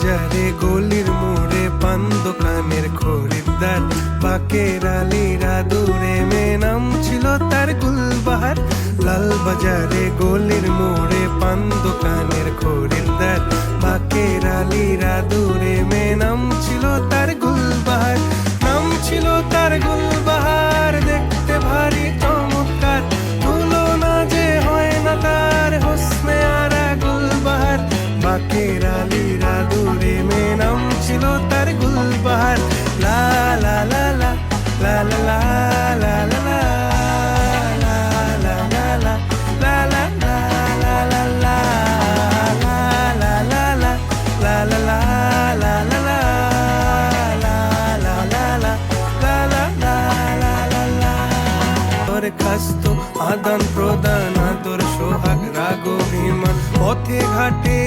বাজারে গলির মোড়ে পান দোকানের খরিদ্দার, বাকের আলীরা দূরে মেয়ে নাম ছিল তার গুলবাহার। লাল বাজারে গলির মোড়ে পান দোকানের খরিদ্দার, বাকের আলীরা দূরে মেয়ে নাম ছিল তার গুলবাহার। নাম ছিল তার গুলবাহার, দেখতে ভারী চমৎকার, তুলনা যে হয় না তার হোসনে আরা গুলবাহার। বাকের আলীরা দূরে মেয়ে নাম ছিল তার গুলবাহার। লা লা লা লা লা লা লা লা লা দরখাস্ত আদান প্রদান, আদর সোহাগ রাগ অভিমান, পথে ঘাটে